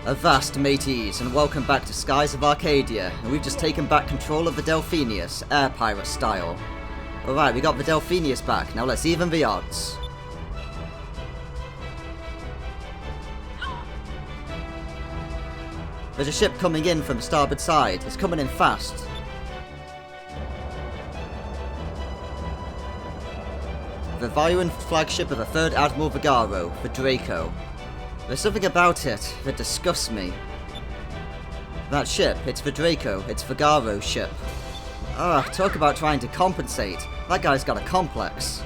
Avast, mateys, and welcome back to Skies of Arcadia, and we've just taken back control of the Delphinus, air pirate style. Alright, we got the Delphinus back, now let's even the odds. There's a ship coming in from the starboard side, it's coming in fast. The Violent flagship of the 3rd Admiral Vigaro, the Draco. There's something about it that disgusts me. That ship, it's the Draco, it's Vigaro's ship. Talk about trying to compensate. That guy's got a complex.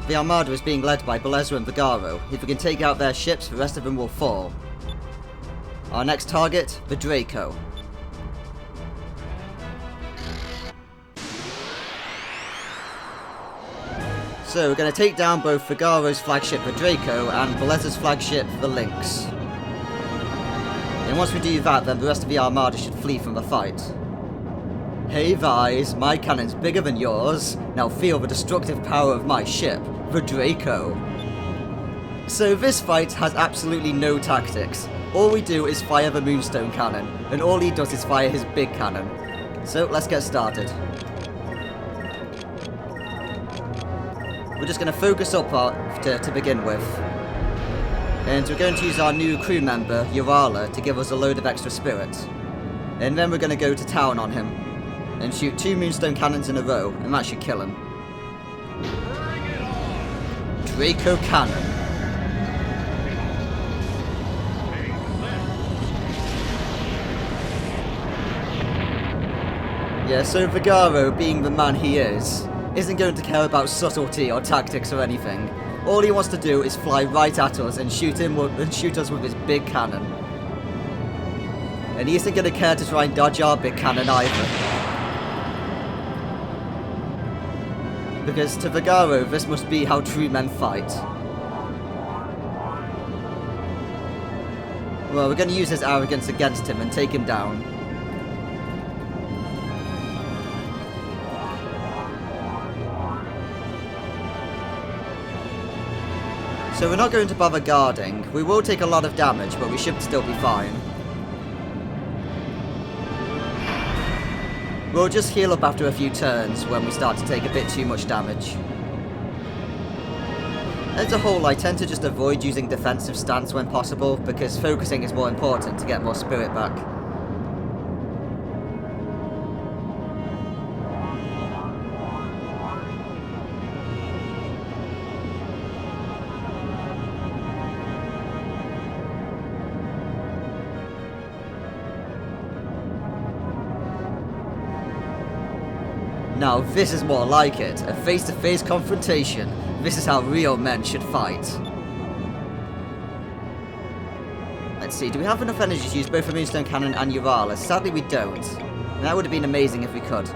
The Armada is being led by Belezra and Vigaro. If we can take out their ships, the rest of them will fall. Our next target, the Draco. So we're going to take down both Vigaro's flagship, the Draco, and Belezra's flagship, the Lynx. And once we do that, then the rest of the Armada should flee from the fight. Hey Vise, my cannon's bigger than yours. Now feel the destructive power of my ship, the Draco. So this fight has absolutely no tactics. All we do is fire the Moonstone Cannon, and all he does is fire his big cannon. So let's get started. We're just going to focus up to begin with. And we're going to use our new crew member, Urala, to give us a load of extra spirit. And then we're going to go to town on him. And shoot 2 Moonstone Cannons in a row, and that should kill him. Draco Cannon. Yeah, so Vigaro, being the man he is, isn't going to care about subtlety or tactics or anything. All he wants to do is fly right at us and shoot us with his big cannon. And he isn't going to care to try and dodge our big cannon either. Because to Vigaro, this must be how true men fight. Well, we're going to use his arrogance against him and take him down. So we're not going to bother guarding. We will take a lot of damage, but we should still be fine. We'll just heal up after a few turns when we start to take a bit too much damage. As a whole, I tend to just avoid using defensive stance when possible, because focusing is more important to get more spirit back. Now this is more like it, a face-to-face confrontation. This is how real men should fight. Let's see, do we have enough energy to use both the Moonstone Cannon and Urala? Sadly we don't. That would have been amazing if we could.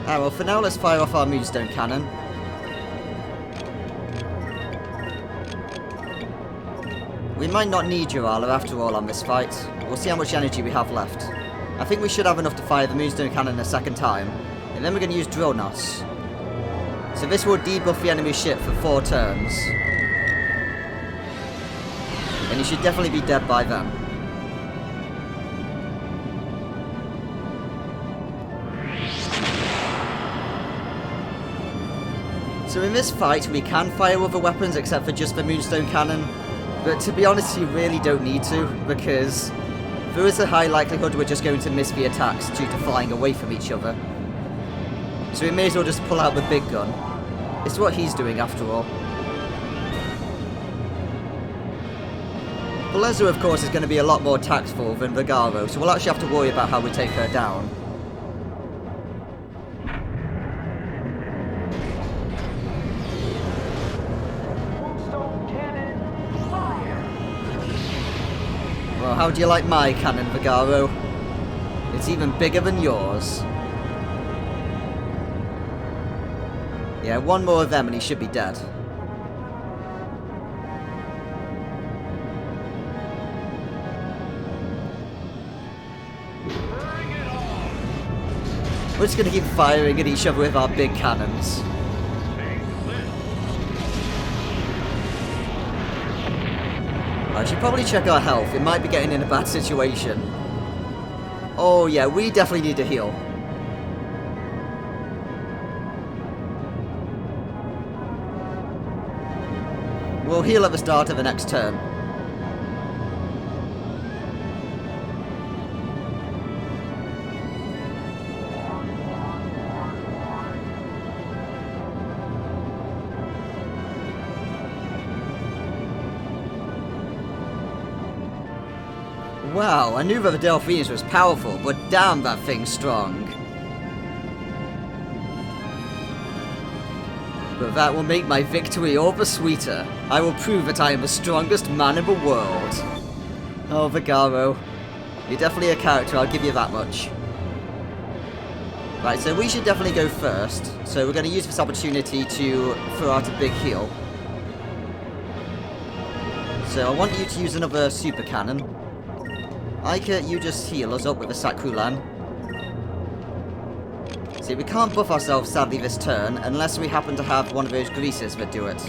Well for now let's fire off our Moonstone Cannon. We might not need Urala after all on this fight. We'll see how much energy we have left. I think we should have enough to fire the Moonstone Cannon a second time, and then we're going to use Drillnos. So this will debuff the enemy ship for 4 turns. And he should definitely be dead by then. So in this fight we can fire other weapons except for just the Moonstone Cannon, but to be honest you really don't need to, because there is a high likelihood we're just going to miss the attacks due to flying away from each other. So we may as well just pull out the big gun. It's what he's doing after all. Belezra of course is going to be a lot more tactful than Vigaro, so we'll actually have to worry about how we take her down. Well, how do you like my cannon, Vigaro? It's even bigger than yours. Yeah, one more of them and he should be dead. We're just going to keep firing at each other with our big cannons. I should probably check our health. It might be getting in a bad situation. Oh yeah, we definitely need to heal. We'll heal at the start of the next turn. Wow, I knew that the Delphinus was powerful, but damn, that thing's strong. But that will make my victory all the sweeter. I will prove that I am the strongest man in the world. Oh, Vigaro. You're definitely a character, I'll give you that much. Right, so we should definitely go first. So we're going to use this opportunity to throw out a big heal. So I want you to use another super cannon. Ica, you just heal us up with a Sacrulan. See, we can't buff ourselves, sadly, this turn, unless we happen to have one of those greases that do it.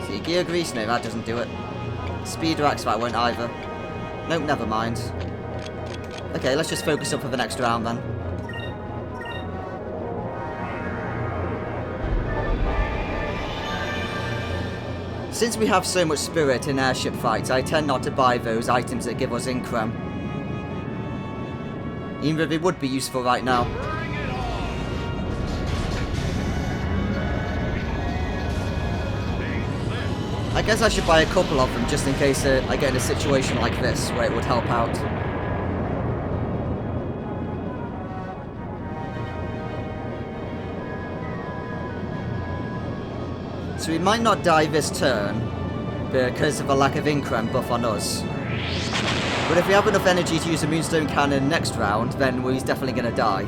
See, Gear Grease? No, that doesn't do it. Speed Rax, that won't either. Nope, never mind. Okay, let's just focus up for the next round, then. Since we have so much spirit in airship fights, I tend not to buy those items that give us increm. Even though they would be useful right now. I guess I should buy a couple of them just in case I get in a situation like this where it would help out. So we might not die this turn because of a lack of increm buff on us. But if we have enough energy to use a Moonstone Cannon next round, then he's definitely going to die.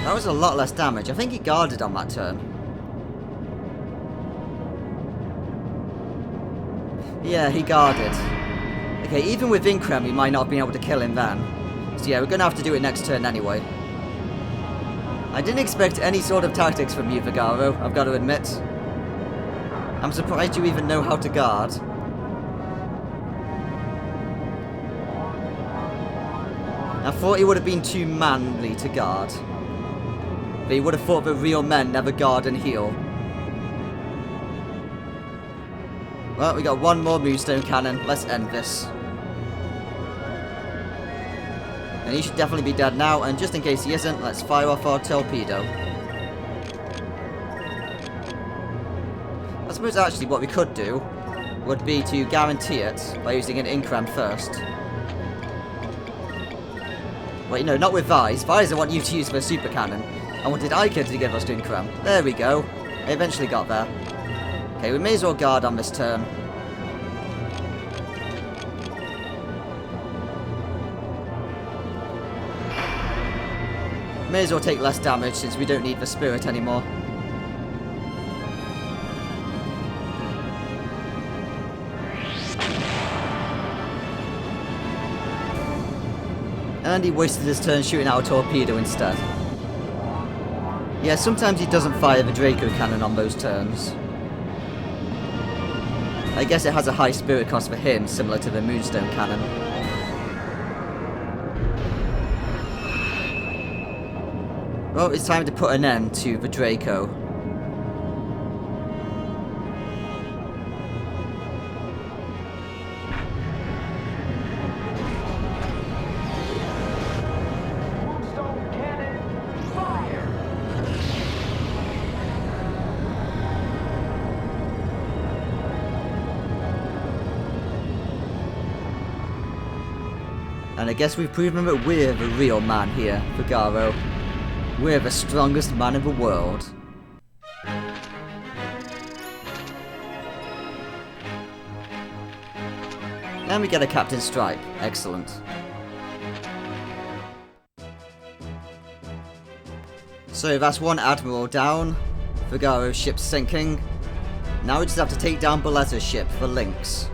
That was a lot less damage. I think he guarded on that turn. Yeah, he guarded. Okay, even with increm, we might not have been able to kill him then. So yeah, we're going to have to do it next turn anyway. I didn't expect any sort of tactics from you, Vigaro, I've got to admit. I'm surprised you even know how to guard. I thought he would have been too manly to guard. But he would have thought that real men never guard and heal. Well, we got one more Moonstone Cannon. Let's end this. And he should definitely be dead now, and just in case he isn't, let's fire off our torpedo. I suppose actually what we could do would be to guarantee it by using an increm first. Wait, no, not with Vise. Vise I want you to use for a super cannon. I wanted Ica to give us increm. There we go. I eventually got there. Okay, we may as well guard on this turn. May as well take less damage since we don't need the spirit anymore. And he wasted his turn shooting out a torpedo instead. Yeah, sometimes he doesn't fire the Draco cannon on those turns. I guess it has a high spirit cost for him, similar to the Moonstone cannon. Well, it's time to put an end to the Draco. And I guess we've proven that we're the real man here, Vigaro. We're the strongest man in the world. And we get a Captain's Stripe. Excellent. So that's one Admiral down. Vigaro's ship sinking. Now we just have to take down Beleza's ship, the Lynx.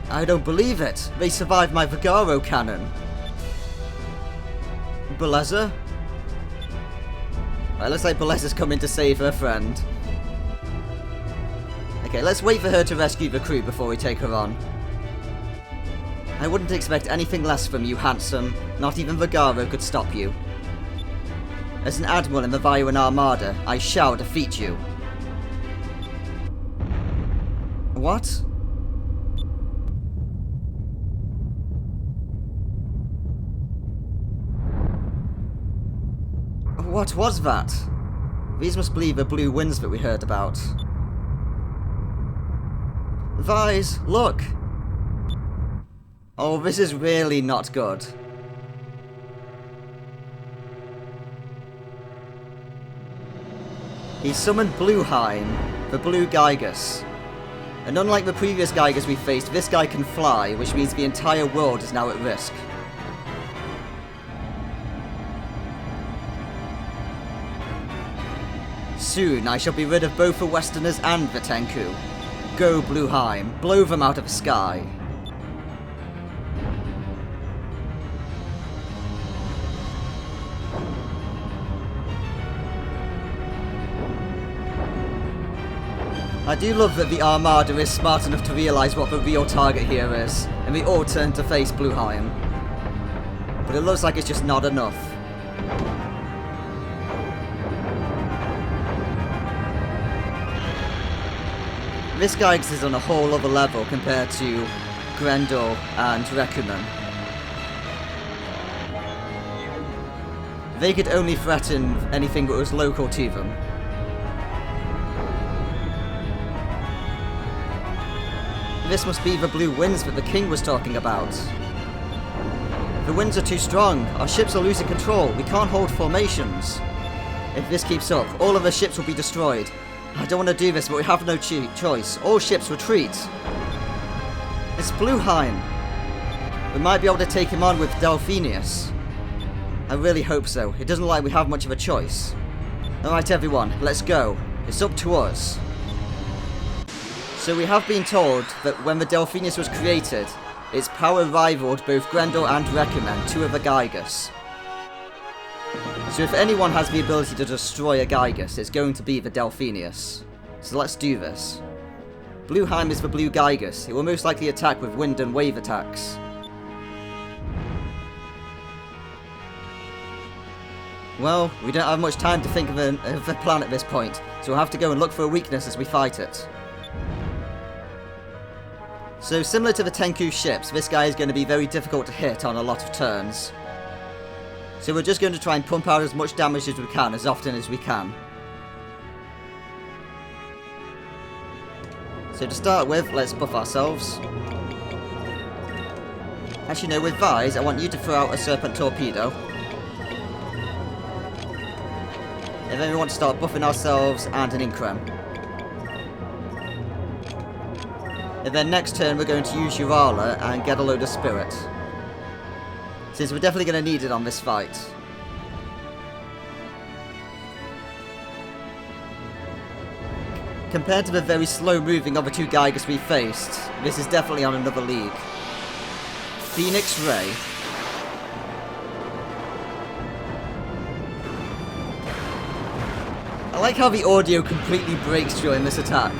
I don't believe it! They survived my Vigaro cannon! Beleza? Right, looks like Beleza's coming to save her friend. Okay, let's wait for her to rescue the crew before we take her on. I wouldn't expect anything less from you, handsome. Not even Vigaro could stop you. As an admiral in the Viran Armada, I shall defeat you. What? What was that? These must be the blue winds that we heard about. Vise, look! Oh, this is really not good. He summoned Bluheim, the Blue Gigas. And unlike the previous Gigas we faced, this guy can fly, which means the entire world is now at risk. Soon I shall be rid of both the Westerners and the Tenku. Go, Bluheim, blow them out of the sky. I do love that the Armada is smart enough to realise what the real target here is, and they all turn to face Bluheim. But it looks like it's just not enough. This Gyges is on a whole other level compared to Grendel and Rekumen. They could only threaten anything that was local to them. This must be the blue winds that the king was talking about. The winds are too strong. Our ships are losing control. We can't hold formations. If this keeps up, all of the ships will be destroyed. I don't want to do this, but we have no choice. All ships retreat. It's Bluheim. We might be able to take him on with Delphinus. I really hope so. It doesn't look like we have much of a choice. Alright everyone, let's go. It's up to us. So we have been told that when the Delphinus was created, its power rivaled both Grendel and Rekumen, two of the Gigas. So if anyone has the ability to destroy a Gigas, it's going to be the Delphinus. So let's do this. Bluheim is the blue Gigas. It will most likely attack with wind and wave attacks. Well, we don't have much time to think of a plan at this point, so we'll have to go and look for a weakness as we fight it. So similar to the Tenku ships, this guy is going to be very difficult to hit on a lot of turns. So we're just going to try and pump out as much damage as we can, as often as we can. So to start with, let's buff ourselves. Actually no, with Vise, I want you to throw out a Serpent Torpedo. And then we want to start buffing ourselves and an Increm. And then next turn we're going to use Urala and get a load of Spirit. Since we're definitely going to need it on this fight. Compared to the very slow moving other two Gigas we faced, this is definitely on another league. Phoenix Ray. I like how the audio completely breaks during this attack.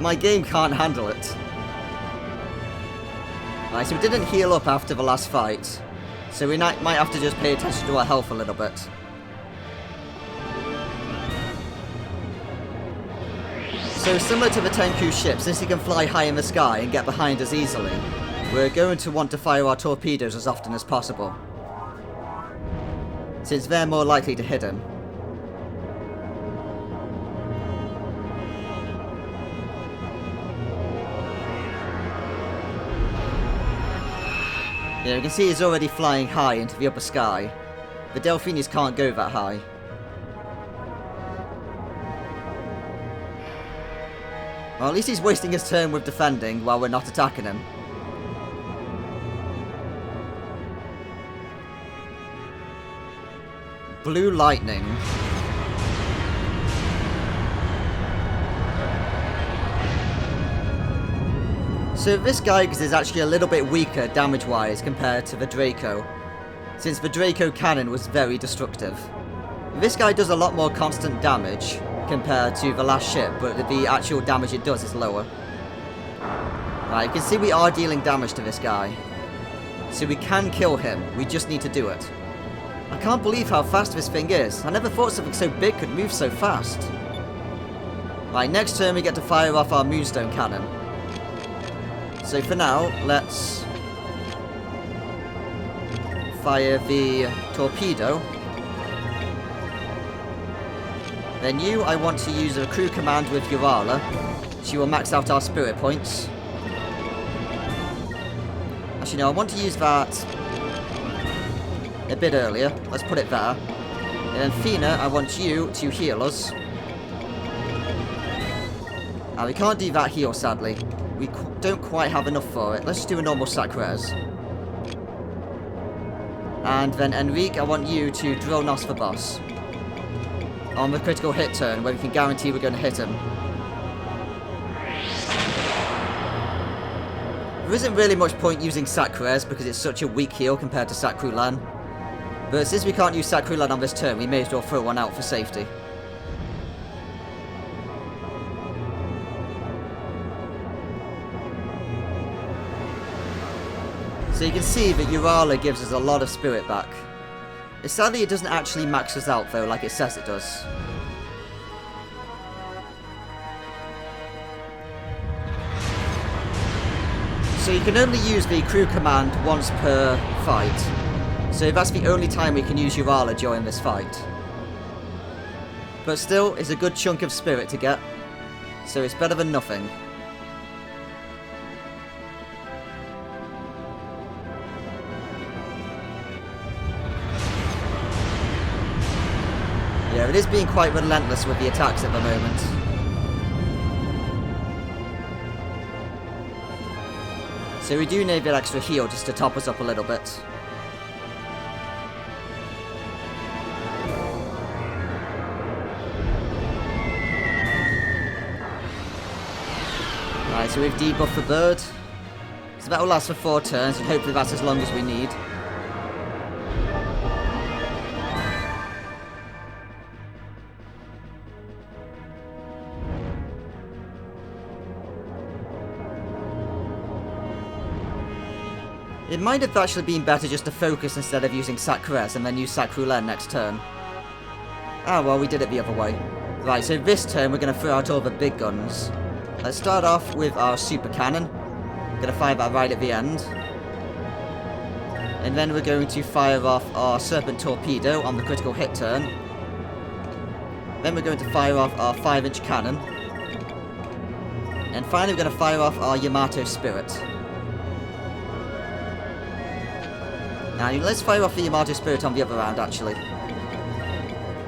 My game can't handle it. Alright, so we didn't heal up after the last fight, so we might have to just pay attention to our health a little bit. So similar to the Tenku ship, since he can fly high in the sky and get behind us easily, we're going to want to fire our torpedoes as often as possible, since they're more likely to hit him. Yeah, you can see he's already flying high into the upper sky. The Delphinus can't go that high. Well, at least he's wasting his turn with defending while we're not attacking him. Blue Lightning. So this Gigas is actually a little bit weaker damage-wise compared to the Draco, since the Draco cannon was very destructive. This guy does a lot more constant damage compared to the last ship, but the actual damage it does is lower. Right, you can see we are dealing damage to this guy. So we can kill him, we just need to do it. I can't believe how fast this thing is. I never thought something so big could move so fast. Right, next turn we get to fire off our Moonstone Cannon. So for now, let's fire the torpedo. Then you, I want to use a crew command with Urala. She will max out our spirit points. Actually, no, I want to use that a bit earlier. Let's put it there. And then Fina, I want you to heal us. We can't do that heal, sadly. We don't quite have enough for it. Let's just do a normal sac res. And then Enrique, I want you to drone us the boss. On the critical hit turn, where we can guarantee we're going to hit him. There isn't really much point using sac res because it's such a weak heal compared to Sacrulan. But since we can't use Sacrulan on this turn, we may as well throw one out for safety. So you can see that Urala gives us a lot of spirit back. Sadly, it doesn't actually max us out though, like it says it does. So you can only use the crew command once per fight. So that's the only time we can use Urala during this fight. But still, it's a good chunk of spirit to get. So it's better than nothing. Yeah, it is being quite relentless with the attacks at the moment. So we do need that extra heal just to top us up a little bit. Right, so we've debuffed the bird. So that will last for 4 turns, and hopefully that's as long as we need. It might have actually been better just to focus instead of using Sacres and then use Sacrulen next turn. Ah well, we did it the other way. Right, so this turn we're going to throw out all the big guns. Let's start off with our super cannon. Going to fire that right at the end. And then we're going to fire off our serpent torpedo on the critical hit turn. Then we're going to fire off our 5-inch cannon. And finally we're going to fire off our Yamato Spirit. Now, let's fire off the Yamato Spirit on the other round, actually.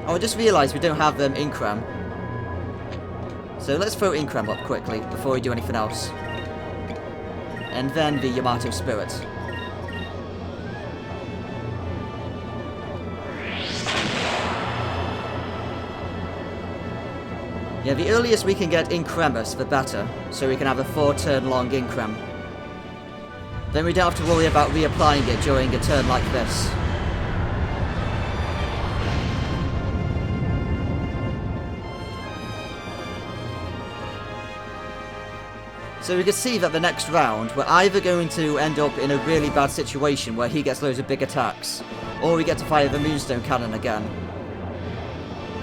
Oh, I just realised we don't have Incram. So let's throw Incram up quickly before we do anything else. And then the Yamato Spirit. Yeah, the earliest we can get Incremus, the better. So we can have a 4-turn long Incram. Then we don't have to worry about reapplying it during a turn like this. So we can see that the next round, we're either going to end up in a really bad situation where he gets loads of big attacks, or we get to fire the Moonstone Cannon again.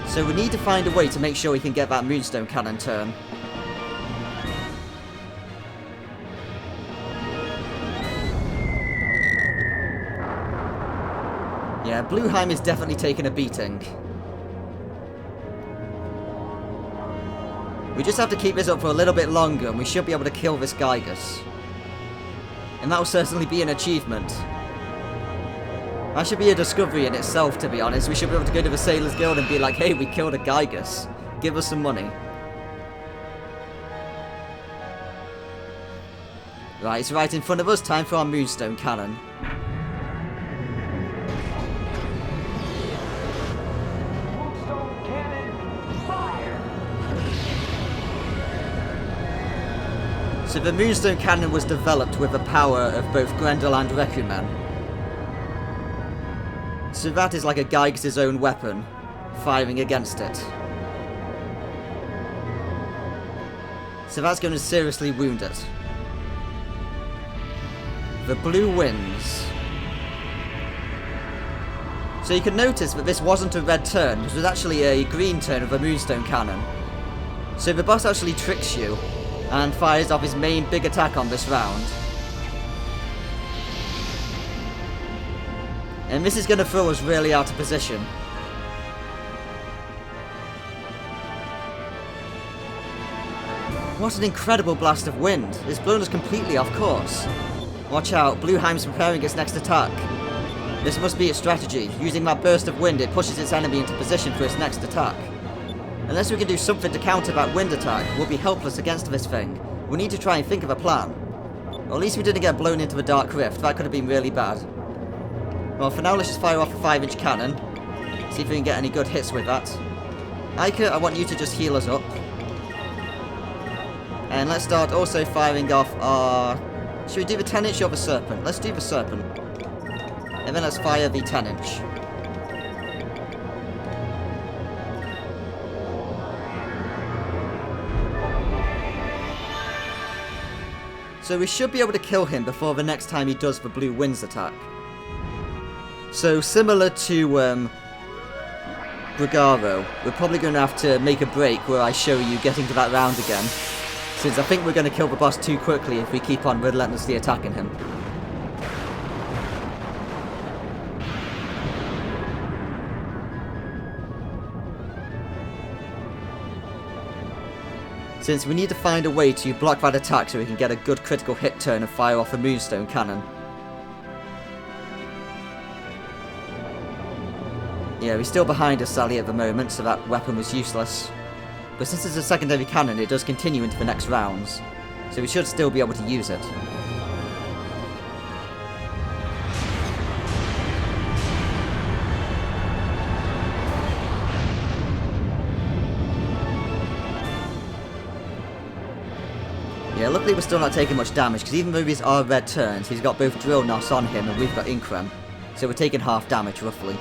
So we need to find a way to make sure we can get that Moonstone Cannon turn. Yeah, Bluheim is definitely taking a beating. We just have to keep this up for a little bit longer and we should be able to kill this Gigas. And that will certainly be an achievement. That should be a discovery in itself, to be honest. We should be able to go to the Sailors Guild and be like, hey, we killed a Gigas. Give us some money. Right, it's right in front of us. Time for our Moonstone Cannon. Moonstone cannon, fire! So the Moonstone Cannon was developed with the power of both Grendel and Recumen. So that is like a Gigas' own weapon, firing against it. So that's going to seriously wound it. The blue wins. So you can notice that this wasn't a red turn, this was actually a green turn of a Moonstone Cannon. So the boss actually tricks you and fires off his main big attack on this round. And this is going to throw us really out of position. What an incredible blast of wind. It's blown us completely off course. Watch out, Bluheim's preparing its next attack. This must be its strategy. Using that burst of wind, it pushes its enemy into position for its next attack. Unless we can do something to counter that wind attack, we'll be helpless against this thing. We need to try and think of a plan. Or at least we didn't get blown into the Dark Rift. That could have been really bad. Well, for now, let's just fire off a 5-inch cannon. See if we can get any good hits with that. Ica, I want you to just heal us up. And let's start also firing off our... Should we do the 10-inch or the Serpent? Let's do the Serpent. And then let's fire the 10-inch. So we should be able to kill him before the next time he does the Blue Winds attack. So similar to Brigaro, we're probably going to have to make a break where I show you getting to that round again. Since I think we're going to kill the boss too quickly if we keep on relentlessly attacking him. Since we need to find a way to block that attack so we can get a good critical hit turn and fire off a Moonstone Cannon. Yeah, he's still behind us sadly at the moment, so that weapon was useless. But since it's a secondary cannon, it does continue into the next rounds. So we should still be able to use it. Yeah, luckily we're still not taking much damage, because even though these are red turns, he's got both Drill Nos on him and we've got Increm. So we're taking half damage, roughly.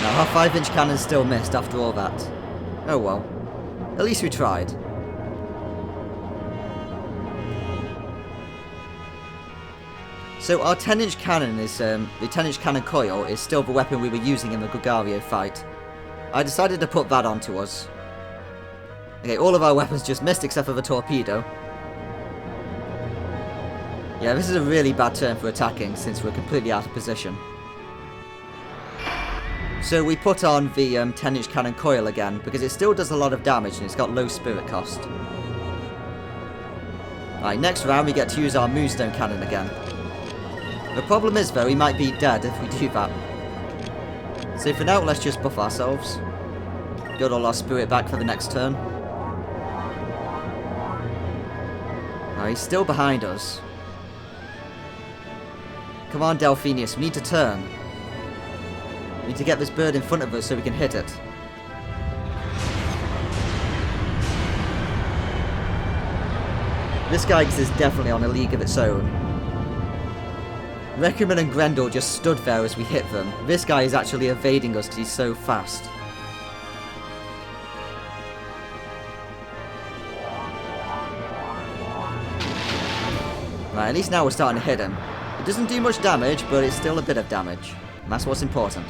Now, our 5-inch cannon still missed after all that. Oh well. At least we tried. So our 10-inch cannon is, the 10-inch cannon coil is still the weapon we were using in the Gregario fight. I decided to put that onto us. Okay, all of our weapons just missed except for the torpedo. Yeah, this is a really bad turn for attacking since we're completely out of position. So we put on the 10-inch cannon coil again, because it still does a lot of damage and it's got low spirit cost. Alright, next round we get to use our Moonstone Cannon again. The problem is though, we might be dead if we do that. So for now, let's just buff ourselves. Get all our spirit back for the next turn. Alright, he's still behind us. Come on, Delphinus, we need to turn. We need to get this bird in front of us so we can hit it. This guy is definitely on a league of its own. Recumen and Grendel just stood there as we hit them. This guy is actually evading us because he's so fast. Right, at least now we're starting to hit him. It doesn't do much damage, but it's still a bit of damage. And that's what's important.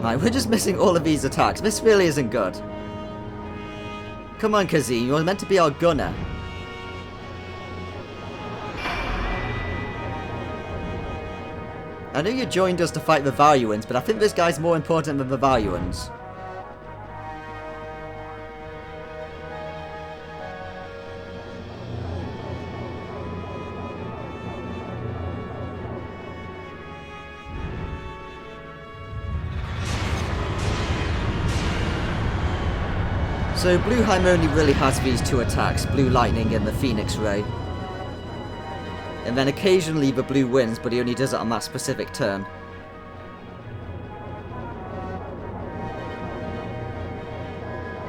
Right, we're just missing all of these attacks. This really isn't good. Come on, Kazim, you're meant to be our gunner. I know you joined us to fight the Valuans, but I think this guy's more important than the Valuans. So Bluheim only really has these two attacks, Blue Lightning and the Phoenix Ray. And then occasionally the Blue Winds, but he only does it on that specific turn.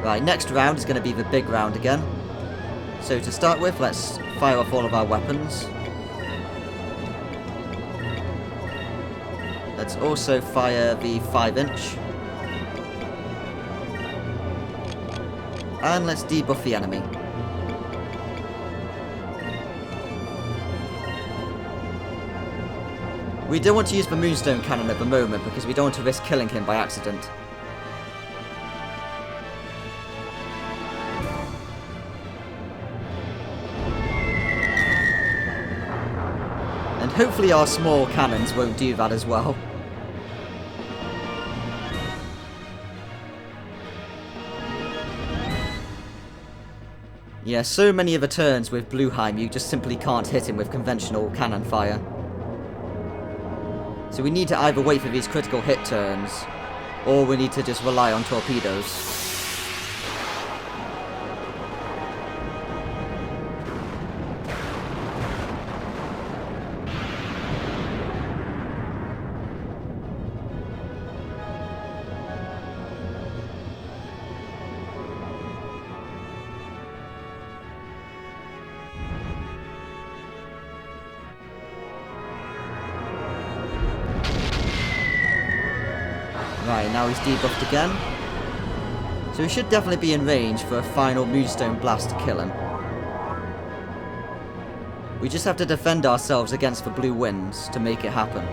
Right, next round is going to be the big round again. So to start with, let's fire off all of our weapons. Let's also fire the 5-inch. And let's debuff the enemy. We don't want to use the Moonstone Cannon at the moment because we don't want to risk killing him by accident. And hopefully our small cannons won't do that as well. Yeah, so many of the turns with Bluheim, you just simply can't hit him with conventional cannon fire. So we need to either wait for these critical hit turns, or we need to just rely on torpedoes. Right, now he's debuffed again. So he should definitely be in range for a final Moonstone Blast to kill him. We just have to defend ourselves against the Blue Winds to make it happen.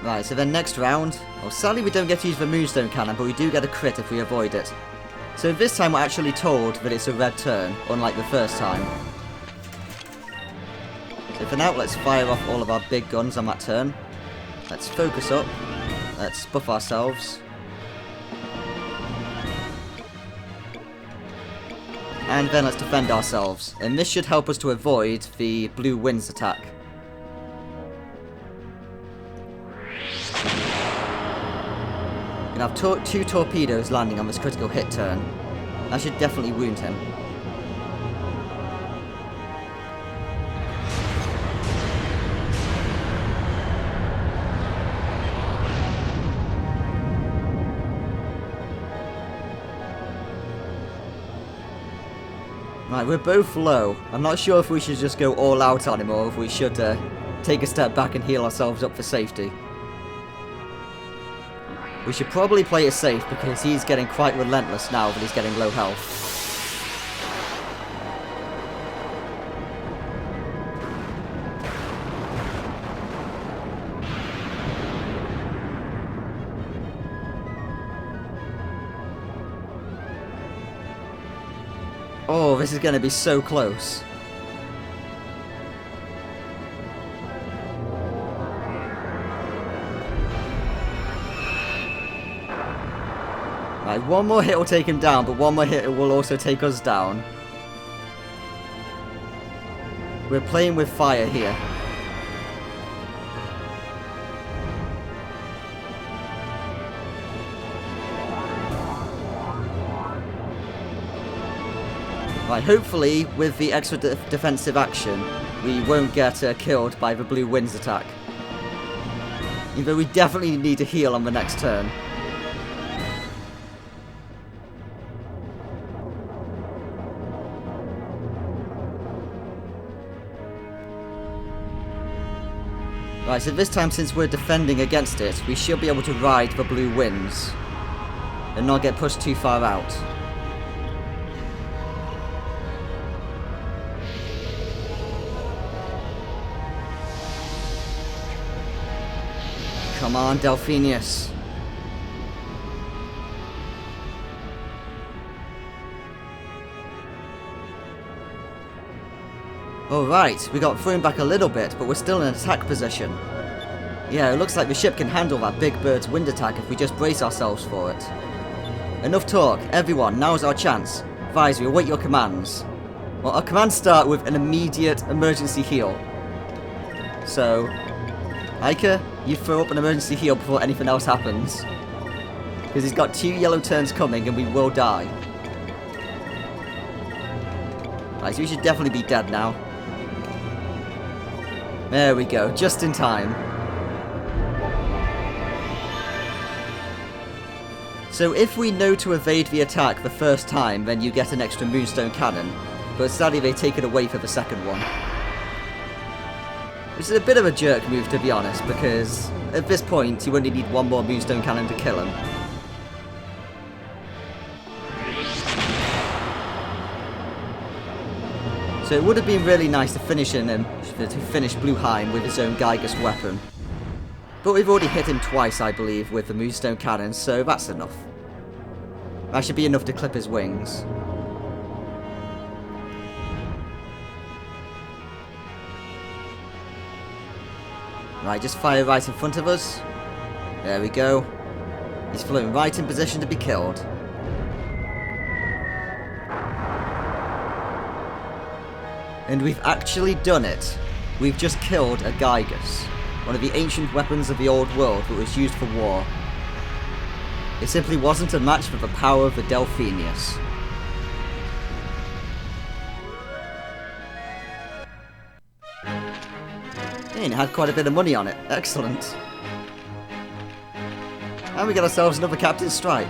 Right, so then next round, well sadly we don't get to use the Moonstone Cannon, but we do get a crit if we avoid it. So this time we're actually told that it's a red turn, unlike the first time. So for now, let's fire off all of our big guns on that turn. Let's focus up, let's buff ourselves. And then let's defend ourselves, and this should help us to avoid the Blue Winds attack. Gonna have two torpedoes landing on this critical hit turn. That should definitely wound him. Right, we're both low. I'm not sure if we should just go all out on him or if we should take a step back and heal ourselves up for safety. We should probably play it safe because he's getting quite relentless now that he's getting low health. Oh, this is going to be so close. Right, one more hit will take him down, but one more hit will also take us down. We're playing with fire here. Right, hopefully, with the extra defensive action, we won't get killed by the Blue Winds attack. Even though we definitely need to heal on the next turn. Right, so this time, since we're defending against it, we should be able to ride the Blue Winds and not get pushed too far out. Come on, Delphinus. Alright, we got thrown back a little bit, but we're still in attack position. Yeah, it looks like the ship can handle that big bird's wind attack if we just brace ourselves for it. Enough talk. Everyone, now's our chance. Vise, we await your commands. Well, our commands start with an immediate emergency heal. So, Ica, you throw up an emergency heal before anything else happens. Because he's got 2 yellow turns coming and we will die. Right, so we should definitely be dead now. There we go, just in time. So if we know to evade the attack the first time, then you get an extra Moonstone Cannon. But sadly they take it away for the second one. Which is a bit of a jerk move, to be honest, because at this point you only need 1 more Moonstone Cannon to kill him. So it would have been really nice to finish Bluheim with his own Gigas weapon. But we've already hit him twice, I believe, with the Moonstone Cannon, so that's enough. That should be enough to clip his wings. Right, just fire right in front of us. There we go. He's floating right in position to be killed. And we've actually done it. We've just killed a Gigas, one of the ancient weapons of the old world that was used for war. It simply wasn't a match for the power of the Delphinus. And it had quite a bit of money on it. Excellent. And we got ourselves another Captain's Stripe.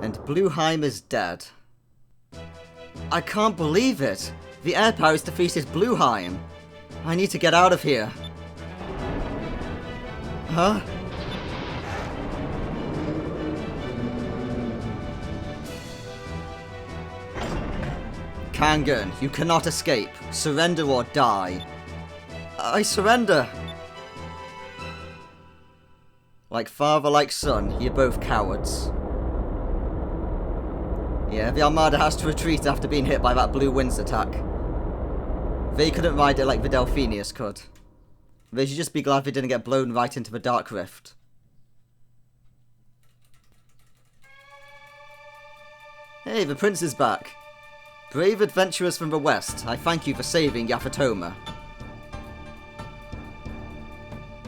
And Bluheim is dead. I can't believe it! The air power has defeated Bluheim! I need to get out of here. Huh? Kangan, you cannot escape. Surrender or die. I surrender! Like father, like son, you're both cowards. Yeah, the Armada has to retreat after being hit by that blue winds attack. They couldn't ride it like the Delphinus could. They should just be glad they didn't get blown right into the Dark Rift. Hey, the prince is back. Brave adventurers from the west, I thank you for saving Yafutoma.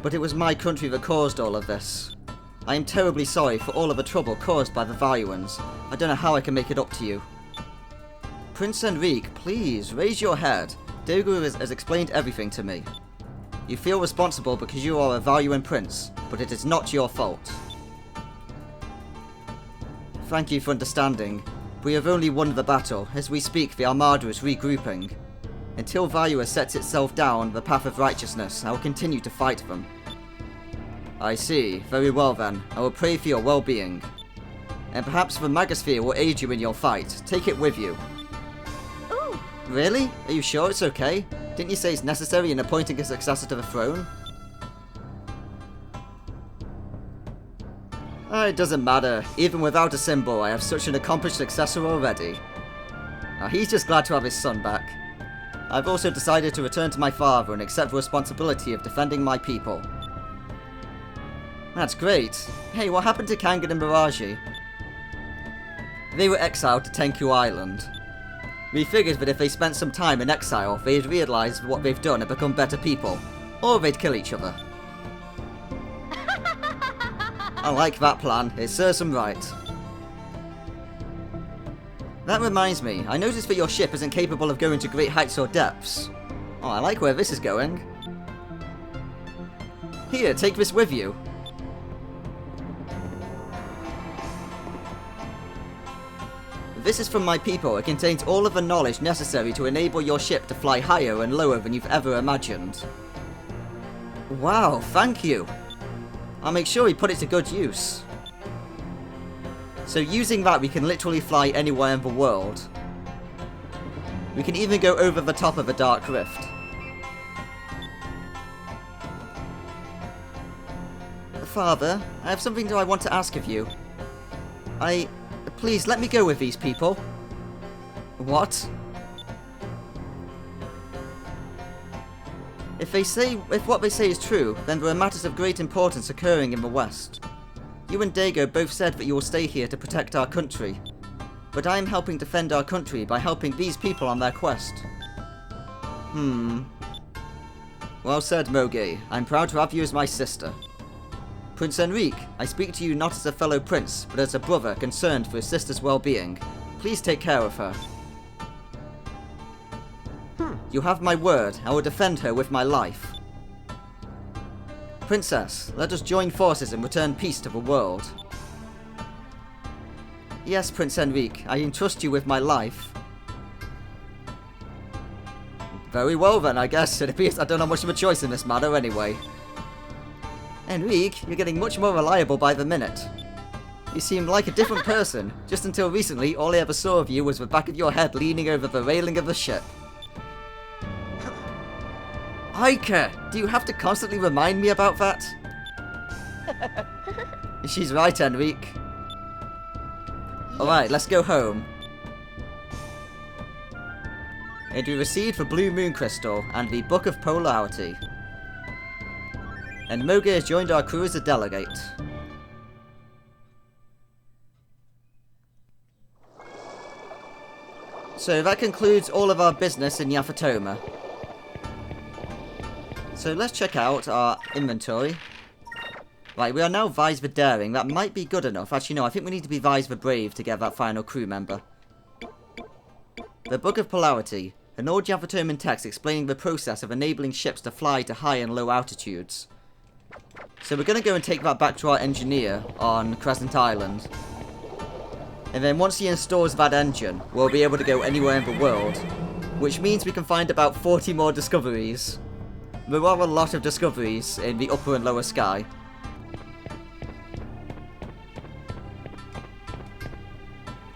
But it was my country that caused all of this. I am terribly sorry for all of the trouble caused by the Valuans. I don't know how I can make it up to you. Prince Enrique, please, raise your head. Draco has explained everything to me. You feel responsible because you are a Valuan prince, but it is not your fault. Thank you for understanding. We have only won the battle. As we speak, the Armada is regrouping. Until Valua sets itself down the path of righteousness, I will continue to fight them. I see. Very well then. I will pray for your well-being. And perhaps the Magosphere will aid you in your fight. Take it with you. Ooh. Really? Are you sure it's okay? Didn't you say it's necessary in appointing a successor to the throne? It doesn't matter. Even without a symbol, I have such an accomplished successor already. Now, he's just glad to have his son back. I've also decided to return to my father and accept the responsibility of defending my people. That's great. Hey, what happened to Kangan and Miraji? They were exiled to Tenku Island. We figured that if they spent some time in exile, they'd realise what they've done and become better people. Or they'd kill each other. I like that plan. It serves them right. That reminds me, I noticed that your ship isn't capable of going to great heights or depths. Oh, I like where this is going. Here, take this with you. This is from my people. It contains all of the knowledge necessary to enable your ship to fly higher and lower than you've ever imagined. Wow, thank you. I'll make sure we put it to good use. So using that, we can literally fly anywhere in the world. We can even go over the top of a Dark Rift. Father, I have something that I want to ask of you. Please, let me go with these people. What? If what they say is true, then there are matters of great importance occurring in the West. You and Dago both said that you will stay here to protect our country. But I am helping defend our country by helping these people on their quest. Well said, Moge. I'm proud to have you as my sister. Prince Enrique, I speak to you not as a fellow prince, but as a brother concerned for his sister's well-being. Please take care of her. You have my word. I will defend her with my life. Princess, let us join forces and return peace to the world. Yes, Prince Enrique, I entrust you with my life. Very well then, I guess. It appears I don't have much of a choice in this matter anyway. Enrique, you're getting much more reliable by the minute. You seem like a different person. Just until recently, all I ever saw of you was the back of your head leaning over the railing of the ship. Ike, do you have to constantly remind me about that? She's right, Enrique. Alright, let's go home. And we received the Blue Moon Crystal and the Book of Polarity. And Moge has joined our crew as a delegate. So that concludes all of our business in Yafutoma. So let's check out our inventory. Right, we are now Vise the Daring. That might be good enough. Actually, no, I think we need to be Vise the Brave to get that final crew member. The Book of Polarity. An old Yafutoman text explaining the process of enabling ships to fly to high and low altitudes. So we're going to go and take that back to our engineer on Crescent Island. And then once he installs that engine, we'll be able to go anywhere in the world. Which means we can find about 40 more discoveries. There are a lot of discoveries in the upper and lower sky.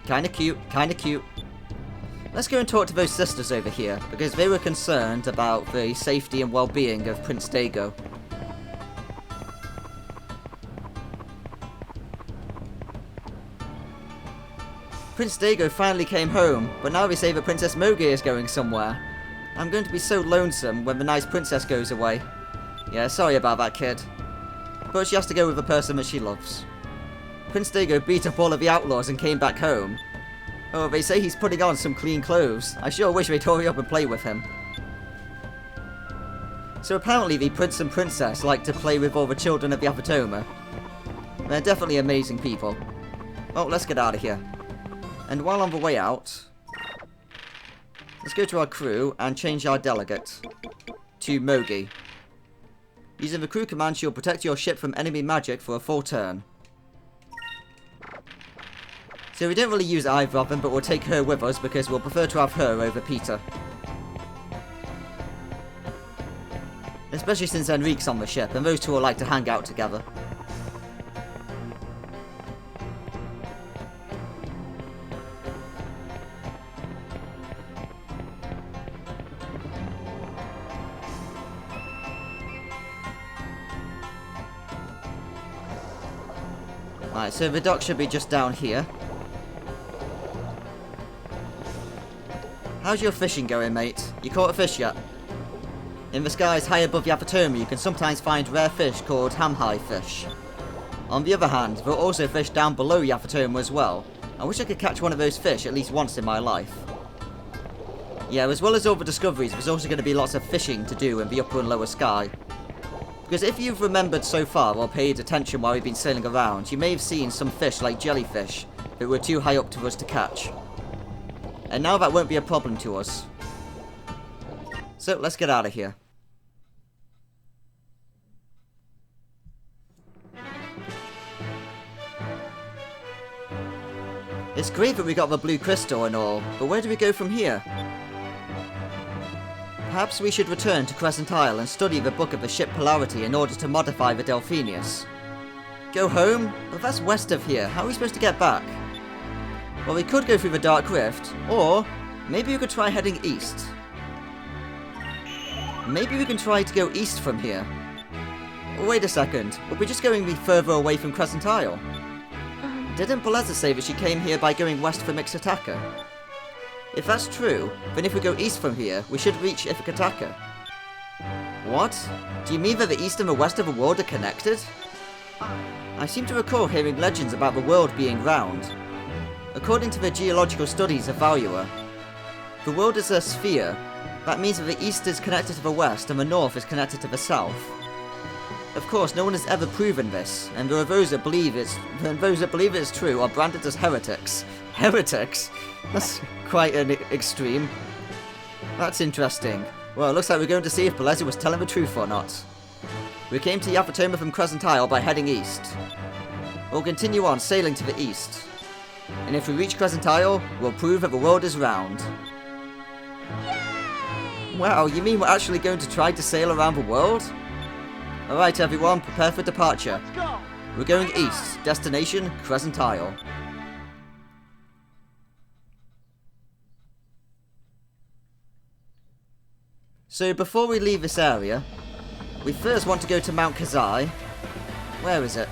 Kinda cute, kinda cute. Let's go and talk to those sisters over here, because they were concerned about the safety and well-being of Prince Dago. Prince Dago finally came home, but now they say that Princess Moge is going somewhere. I'm going to be so lonesome when the nice princess goes away. Yeah, sorry about that, kid. But she has to go with the person that she loves. Prince Dago beat up all of the outlaws and came back home. Oh, they say he's putting on some clean clothes. I sure wish they'd hurry up and play with him. So apparently the prince and princess like to play with all the children of Yafutoma. They're definitely amazing people. Oh, let's get out of here. And while on the way out, let's go to our crew and change our delegate to Mogi. Using the crew command, she'll protect your ship from enemy magic for a full turn. So we don't really use either of them, but we'll take her with us because we'll prefer to have her over Peter. Especially since Enrique's on the ship, and those two will like to hang out together. Right, so the dock should be just down here. How's your fishing going, mate? You caught a fish yet? In the skies high above Yafutoma, you can sometimes find rare fish called hamhai fish. On the other hand, there are also fish down below Yafutoma as well. I wish I could catch one of those fish at least once in my life. Yeah, as well as all the discoveries, there's also going to be lots of fishing to do in the upper and lower sky. Because if you've remembered so far or paid attention while we've been sailing around, you may have seen some fish like jellyfish that were too high up to us to catch. And now that won't be a problem to us. So let's get out of here. It's great that we got the blue crystal and all, but where do we go from here? Perhaps we should return to Crescent Isle and study the Book of the Ship Polarity in order to modify the Delphinus. Go home? But that's west of here. How are we supposed to get back? Well, we could go through the Dark Rift, or maybe we could try heading east. Maybe we can try to go east from here. Wait a second. Were we just going further away from Crescent Isle? Didn't Beleza say that she came here by going west from Ixa'ness? If that's true, then if we go east from here, we should reach Ixa'ness. What? Do you mean that the east and the west of the world are connected? I seem to recall hearing legends about the world being round. According to the geological studies of Valuer, the world is a sphere. That means that the east is connected to the west and the north is connected to the south. Of course, no one has ever proven this, and there are those that believe it's true are branded as heretics. Heretics? That's quite an extreme. That's interesting. Well, it looks like we're going to see if Beleza was telling the truth or not. We came to Yafutoma from Crescent Isle by heading east. We'll continue on sailing to the east. And if we reach Crescent Isle, we'll prove that the world is round. Yay! Wow, you mean we're actually going to try to sail around the world? Alright everyone, prepare for departure. Let's go. We're going east, destination Crescent Isle. So before we leave this area, we first want to go to Mount Kazai. Where is it?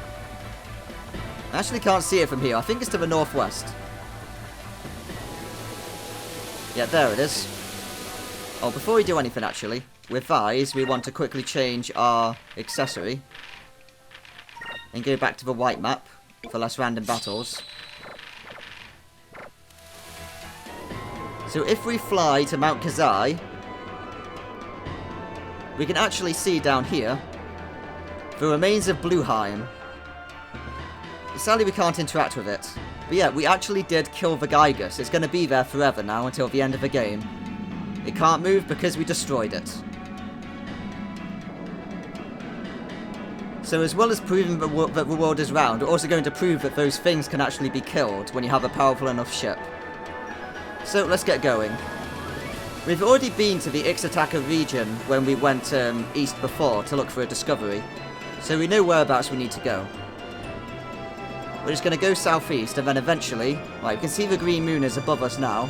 I actually can't see it from here. I think it's to the northwest. Yeah, there it is. Oh, before we do anything actually, with Vise, we want to quickly change our accessory. And go back to the white map for less random battles. So if we fly to Mount Kazai, we can actually see down here the remains of Bluheim. Sadly we can't interact with it. But yeah, we actually did kill the Gigas. It's going to be there forever now until the end of the game. It can't move because we destroyed it. So as well as proving that the world is round, we're also going to prove that those things can actually be killed when you have a powerful enough ship. So let's get going. We've already been to the Ixa'ness region when we went east before to look for a discovery. So we know whereabouts we need to go. We're just going to go southeast and then eventually, right, we can see the green moon is above us now.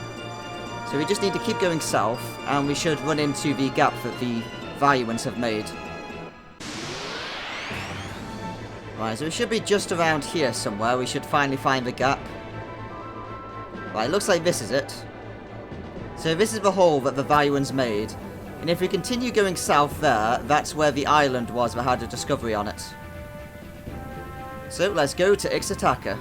So we just need to keep going south and we should run into the gap that the Valuans have made. Right, so it should be just around here somewhere. We should finally find the gap. Right, looks like this is it. So this is the hole that the Valuans made. And if we continue going south there, that's where the island was that had a discovery on it. So let's go to Ixa'ness.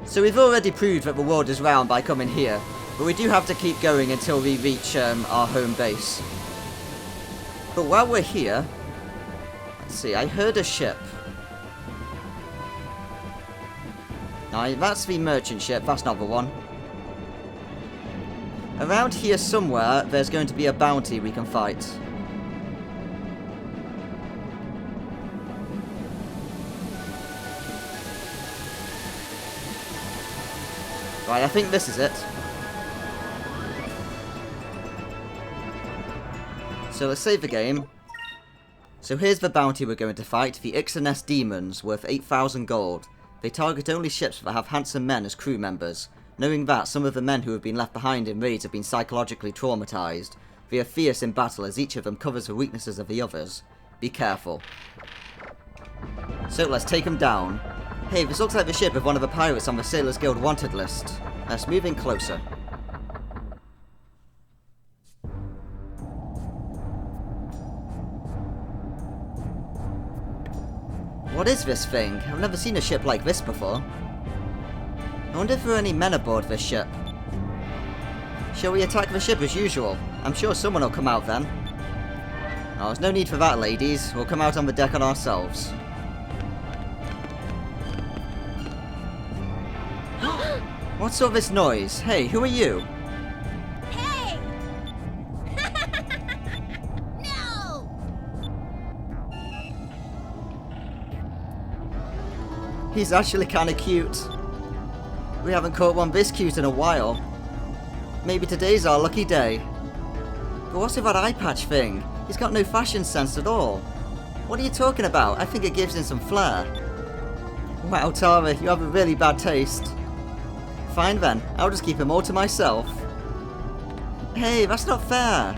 So we've already proved that the world is round by coming here. But we do have to keep going until we reach our home base. But while we're here, let's see, I heard a ship. Now, that's the merchant ship, that's not the one. Around here somewhere, there's going to be a bounty we can fight. Right, I think this is it. So let's save the game. So here's the bounty we're going to fight, the Ixa'ness demons, worth 8,000 gold. They target only ships that have handsome men as crew members. Knowing that, some of the men who have been left behind in raids have been psychologically traumatized. They are fierce in battle as each of them covers the weaknesses of the others. Be careful. So let's take them down. Hey, this looks like the ship of one of the pirates on the Sailors Guild wanted list. Let's move in closer. What is this thing? I've never seen a ship like this before. I wonder if there are any men aboard this ship. Shall we attack the ship as usual? I'm sure someone will come out then. Oh, there's no need for that, ladies. We'll come out on the deck on ourselves. What's all this noise? Hey, who are you? Hey! No! He's actually kind of cute. We haven't caught one this cute in a while. Maybe today's our lucky day. But what's with that eye patch thing? He's got no fashion sense at all. What are you talking about? I think it gives him some flair. Wow, Tara, you have a really bad taste. Fine then, I'll just keep him all to myself. Hey, that's not fair.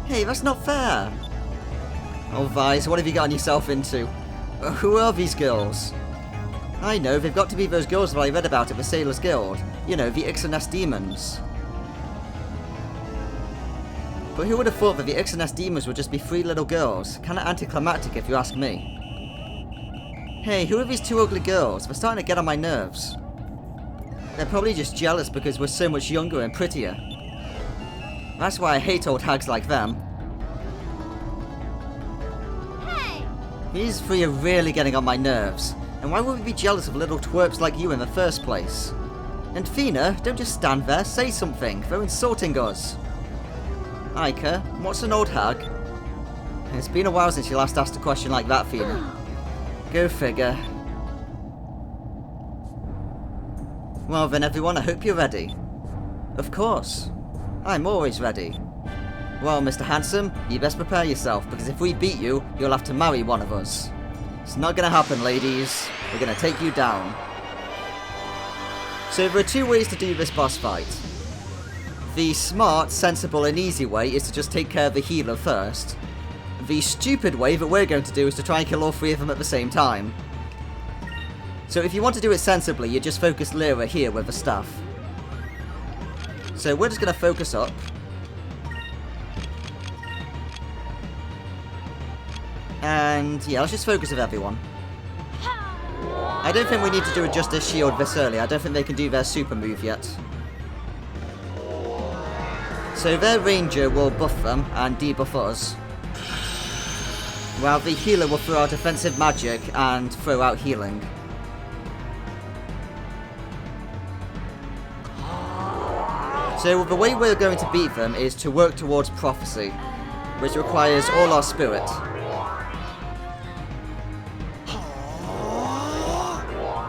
Hey, that's not fair. Oh, Vice, what have you gotten yourself into? Who are these girls? I know, they've got to be those girls that I read about at the Sailors Guild. You know, the Ixa'ness demons. But who would have thought that the Ixa'ness demons would just be 3 little girls? Kinda anticlimactic if you ask me. Hey, who are these 2 ugly girls? They're starting to get on my nerves. They're probably just jealous because we're so much younger and prettier. That's why I hate old hags like them. Hey! These 3 are really getting on my nerves. And why would we be jealous of little twerps like you in the first place? And Fina, don't just stand there, say something. They're insulting us. Ica, what's an old hag? It's been a while since you last asked a question like that, Fina. Go figure. Well then everyone, I hope you're ready. Of course. I'm always ready. Well, Mr. Handsome, you best prepare yourself, because if we beat you, you'll have to marry one of us. It's not gonna happen, ladies. We're gonna take you down. So there are 2 ways to do this boss fight. The smart, sensible and easy way is to just take care of the healer first. The stupid way that we're going to do is to try and kill all 3 of them at the same time. So if you want to do it sensibly, you just focus Lyra here with the staff. So we're just going to focus up. And yeah, let's just focus with everyone. I don't think we need to do a Justice Shield this early. I don't think they can do their super move yet. So their Ranger will buff them and debuff us. While the healer will throw out defensive magic and throw out healing. So the way we're going to beat them is to work towards prophecy, which requires all our spirit.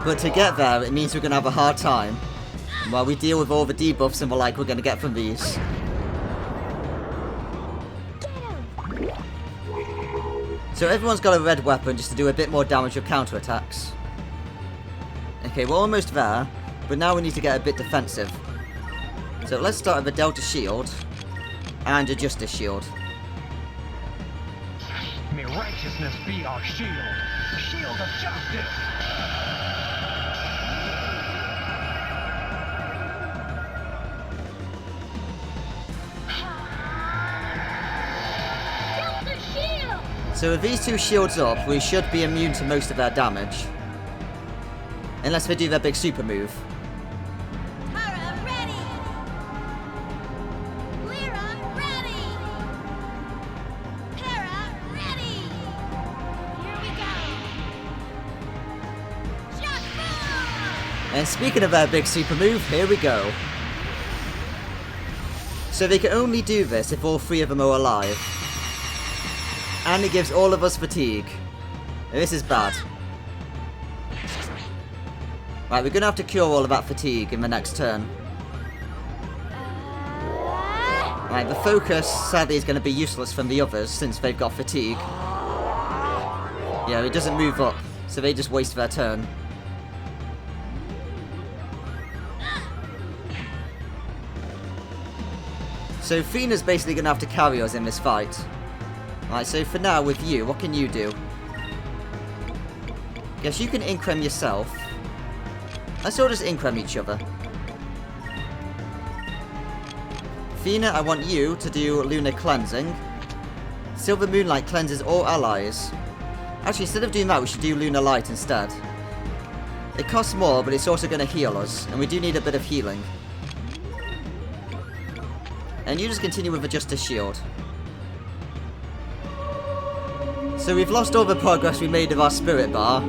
But to get there, it means we're going to have a hard time, while we deal with all the debuffs and the like we're going to get from these. So everyone's got a red weapon just to do a bit more damage with counterattacks. Okay, we're almost there, but now we need to get a bit defensive. So let's start with a Delta Shield and a Justice Shield. May righteousness be our shield. Shield of justice. Delta Shield! So with these 2 shields up, we should be immune to most of their damage. Unless they do their big super move. Tara, ready! Lyra, ready! Tara, ready! Here we go! Shot boom! And speaking of their big super move, here we go. So they can only do this if all 3 of them are alive. And it gives all of us fatigue. This is bad. Right, we're going to have to cure all of that fatigue in the next turn. Right, the focus sadly is going to be useless from the others since they've got fatigue. Yeah, it doesn't move up, so they just waste their turn. So Fina's basically going to have to carry us in this fight. Right, so for now with you, what can you do? Guess you can increm yourself. Let's all just increm each other. Fina, I want you to do Lunar Cleansing. Silver Moonlight cleanses all allies. Actually, instead of doing that, we should do Lunar Light instead. It costs more, but it's also going to heal us, and we do need a bit of healing. And you just continue with the Justice Shield. So we've lost all the progress we made with our spirit bar.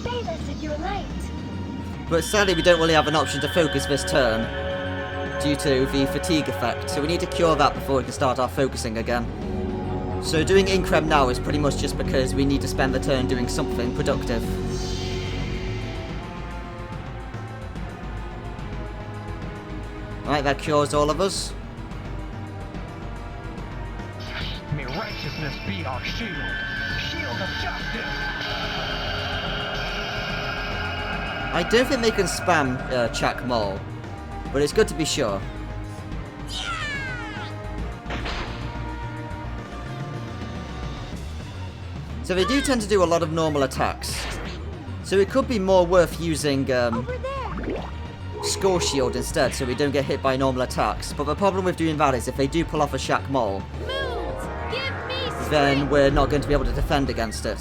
Bathe us in your light. But sadly we don't really have an option to focus this turn due to the fatigue effect, so we need to cure that before we can start our focusing again. So doing Increm now is pretty much just because we need to spend the turn doing something productive. Right, that cures all of us. May righteousness be our shield. Shield of justice. I don't think they can spam Chak Mol, but it's good to be sure. So they do tend to do a lot of normal attacks. So it could be more worth using Score Shield instead, so we don't get hit by normal attacks. But the problem with doing that is if they do pull off a Chak Mol, then we're not going to be able to defend against it.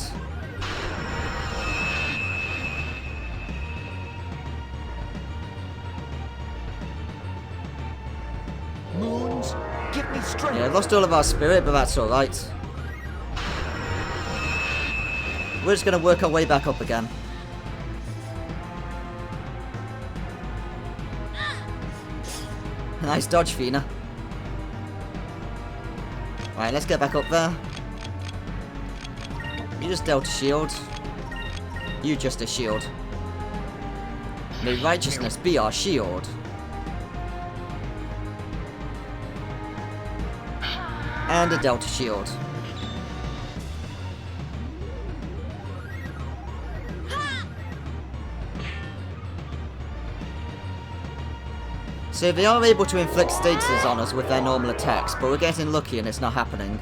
Moons, give me strength. Yeah, lost all of our spirit, but that's alright. We're just going to work our way back up again. Nice dodge, Fina. Right, let's get back up there. You just dealt a shield. You just a shield. May righteousness be our shield. And a Delta shield. So they are able to inflict statuses on us with their normal attacks, but we're getting lucky and it's not happening.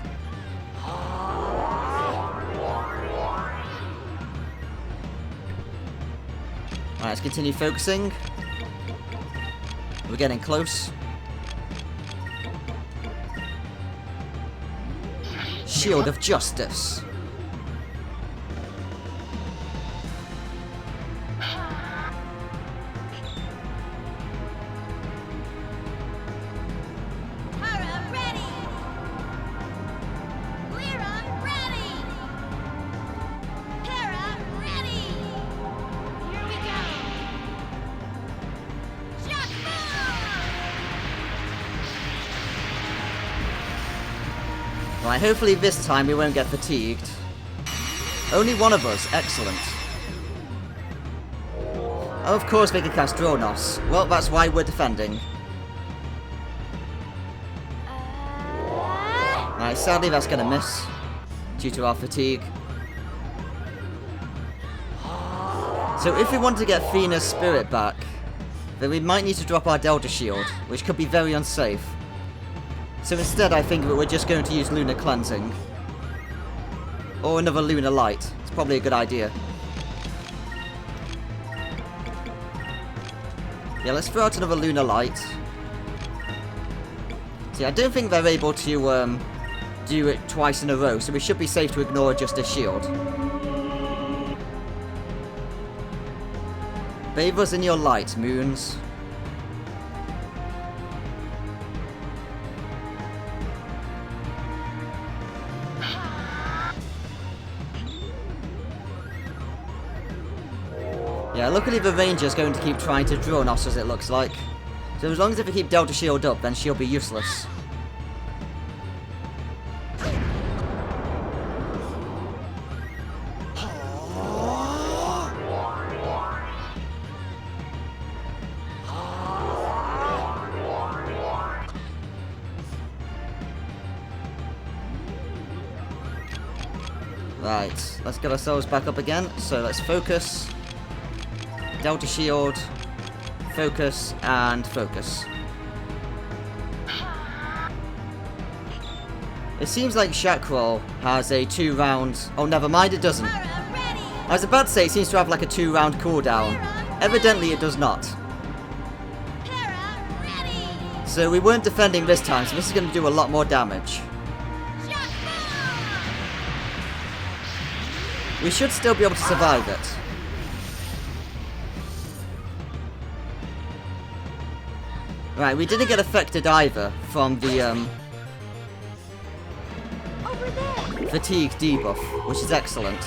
Alright, let's continue focusing. We're getting close. Shield of Justice. Right, hopefully this time we won't get fatigued. Only one of us, excellent. Oh, of course they can cast Dronos. Well, that's why we're defending. Right, sadly that's gonna miss, due to our fatigue. So if we want to get Fina's spirit back, then we might need to drop our Delta Shield, which could be very unsafe. So instead I think that we're just going to use Lunar Cleansing. Or another Lunar Light. It's probably a good idea. Yeah, let's throw out another Lunar Light. See, I don't think they're able to do it twice in a row, so we should be safe to ignore just a shield. Bathe us in your light, Moons. Yeah, luckily the Ranger's going to keep trying to drone us, as it looks like. So as long as if we keep Delta Shield up, then she'll be useless. Right, let's get ourselves back up again. So let's focus. Delta Shield, focus, and focus. It seems like Shakrol has a 2-round... Oh, never mind, it doesn't. I was about to say it seems to have like a 2-round cooldown. Evidently it does not. So we weren't defending this time, so this is going to do a lot more damage. We should still be able to survive it. Right, we didn't get affected either from the fatigue debuff, which is excellent.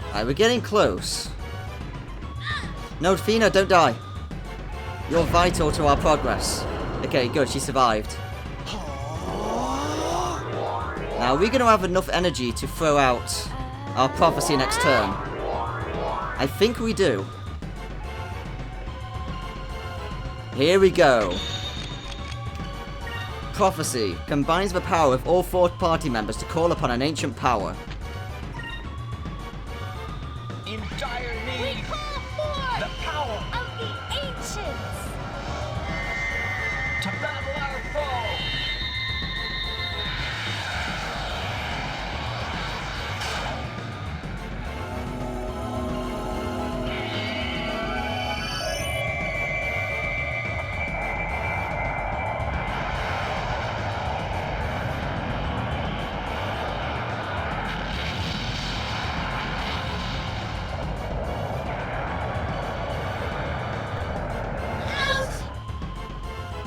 Alright, we're getting close. No, Fina, don't die. You're vital to our progress. Okay, good, she survived. Now, are we going to have enough energy to throw out our prophecy next turn? I think we do. Here we go. Prophecy combines the power of all 4 party members to call upon an ancient power. In dire We need. call forth The power of the ancients. to battle our foe.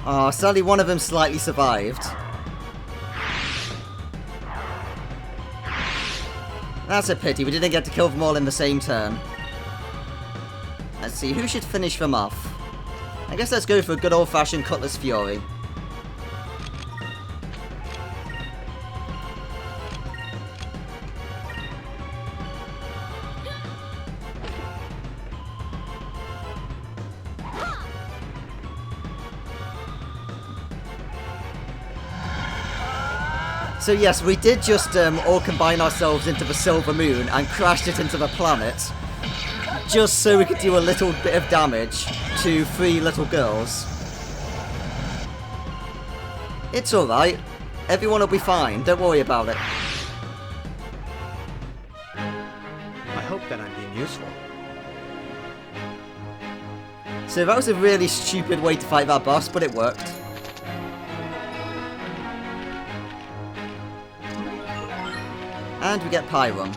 Oh, sadly one of them slightly survived. That's a pity, we didn't get to kill them all in the same turn. Let's see, who should finish them off? I guess let's go for a good old-fashioned Cutlass Fury. So yes, we did just all combine ourselves into the Silver Moon and crashed it into the planet, just so we could do a little bit of damage to 3 little girls. It's alright. Everyone will be fine. Don't worry about it. I hope that I'm being useful. So that was a really stupid way to fight that boss, but it worked. And we get Pyrum.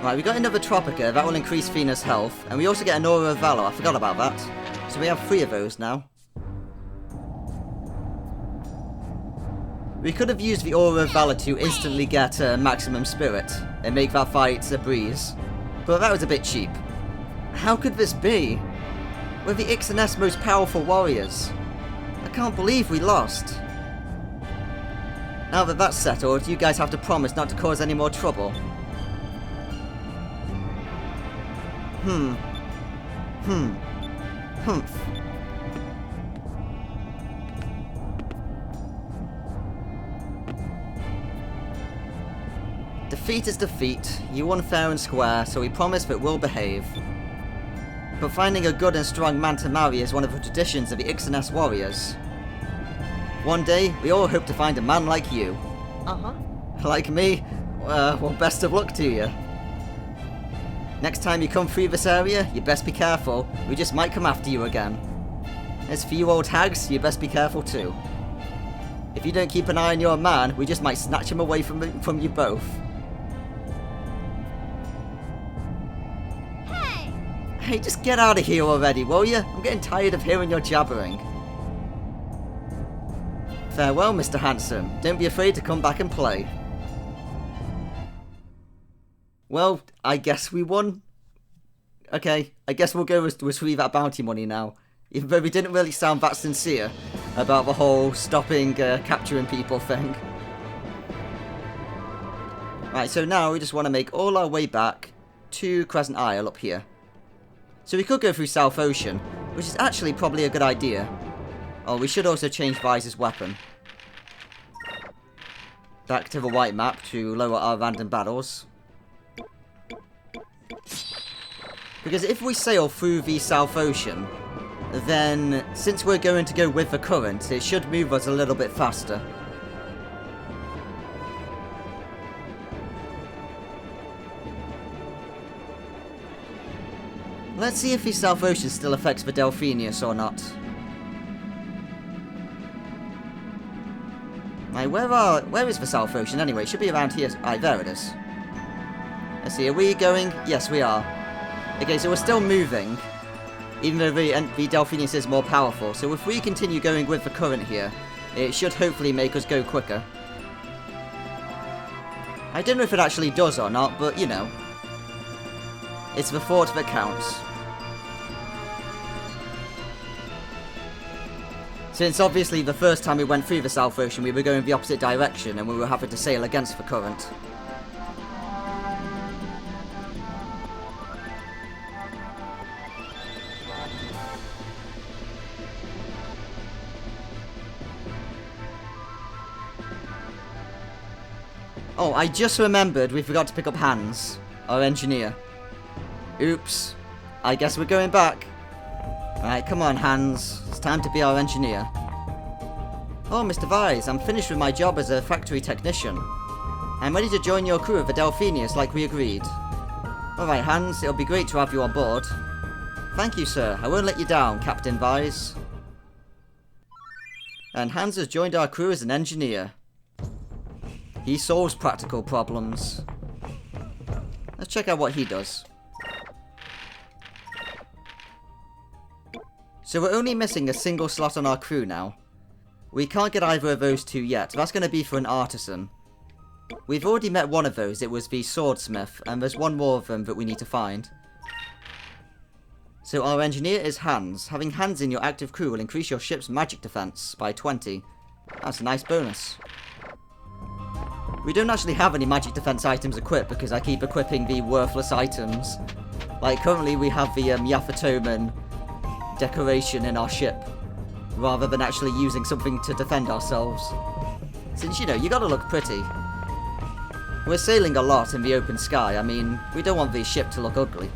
Right, we got another Tropica, that will increase Fena's health. And we also get an Aura of Valor, I forgot about that. So we have 3 of those now. We could have used the Aura of Valor to instantly get Maximum Spirit and make that fight a breeze. But that was a bit cheap. How could this be? We're the Ixa'ness most powerful warriors. I can't believe we lost. Now that that's settled, you guys have to promise not to cause any more trouble. Humph. Defeat is defeat. You won fair and square, so we promise that we'll behave. But finding a good and strong man to marry is one of the traditions of the Ixa'ness warriors. One day, we all hope to find a man like you. Uh-huh. Like me? Well, best of luck to you. Next time you come through this area, you best be careful. We just might come after you again. As for you old hags, you best be careful too. If you don't keep an eye on your man, we just might snatch him away from you both. Hey! Hey, just get out of here already, will you? I'm getting tired of hearing your jabbering. Farewell, Mr. Handsome. Don't be afraid to come back and play. Well, I guess we won. Okay, I guess we'll go retrieve that bounty money now. Even though we didn't really sound that sincere about the whole stopping capturing people thing. Right, so now we just want to make all our way back to Crescent Isle up here. So we could go through South Ocean, which is actually probably a good idea. Oh, we should also change Visor's weapon. Back to the white map to lower our random battles. Because if we sail through the South Ocean, then since we're going to go with the current, it should move us a little bit faster. Let's see if the South Ocean still affects the Delphinus or not. Right, where is the South Ocean anyway? It should be around here. Right, there it is. Let's see, are we going? Yes, we are. Okay, so we're still moving, even though the Delphinus is more powerful. So if we continue going with the current here, it should hopefully make us go quicker. I don't know if it actually does or not, but you know. It's the thought that counts. Since obviously the first time we went through the South Ocean we were going the opposite direction and we were having to sail against the current. Oh, I just remembered we forgot to pick up Hans, our engineer. Oops. I guess we're going back. Alright, come on, Hans. It's time to be our engineer. Oh, Mr. Vise, I'm finished with my job as a factory technician. I'm ready to join your crew of the Delphinus like we agreed. Alright, Hans, it'll be great to have you on board. Thank you, sir. I won't let you down, Captain Vise. And Hans has joined our crew as an engineer. He solves practical problems. Let's check out what he does. So we're only missing a single slot on our crew now. We can't get either of those two yet. That's going to be for an artisan. We've already met one of those. It was the swordsmith, and there's one more of them that we need to find. So our engineer is Hans. Having Hans in your active crew will increase your ship's magic defense by 20. That's a nice bonus. We don't actually have any magic defense items equipped because I keep equipping the worthless items. Like currently we have the Yafutoma decoration in our ship, rather than actually using something to defend ourselves. Since, you know, you gotta look pretty. We're sailing a lot in the open sky. I mean, we don't want the ship to look ugly.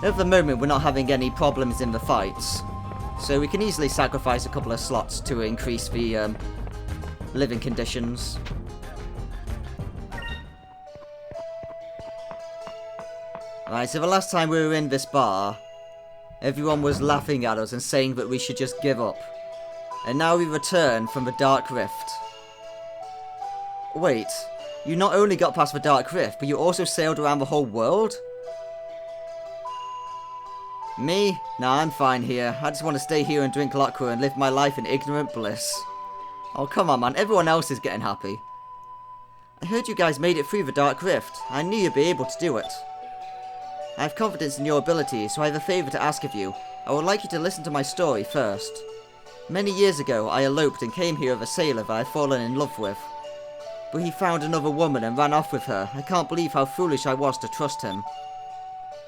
At the moment, we're not having any problems in the fights, so we can easily sacrifice a couple of slots to increase the living conditions. Right, so the last time we were in this bar, everyone was laughing at us and saying that we should just give up. And now we return from the Dark Rift. Wait, you not only got past the Dark Rift, but you also sailed around the whole world? Me? Nah, I'm fine here. I just want to stay here and drink liquor and live my life in ignorant bliss. Oh, come on, man. Everyone else is getting happy. I heard you guys made it through the Dark Rift. I knew you'd be able to do it. I have confidence in your abilities, so I have a favour to ask of you. I would like you to listen to my story first. Many years ago, I eloped and came here with a sailor that I've fallen in love with. But he found another woman and ran off with her. I can't believe how foolish I was to trust him.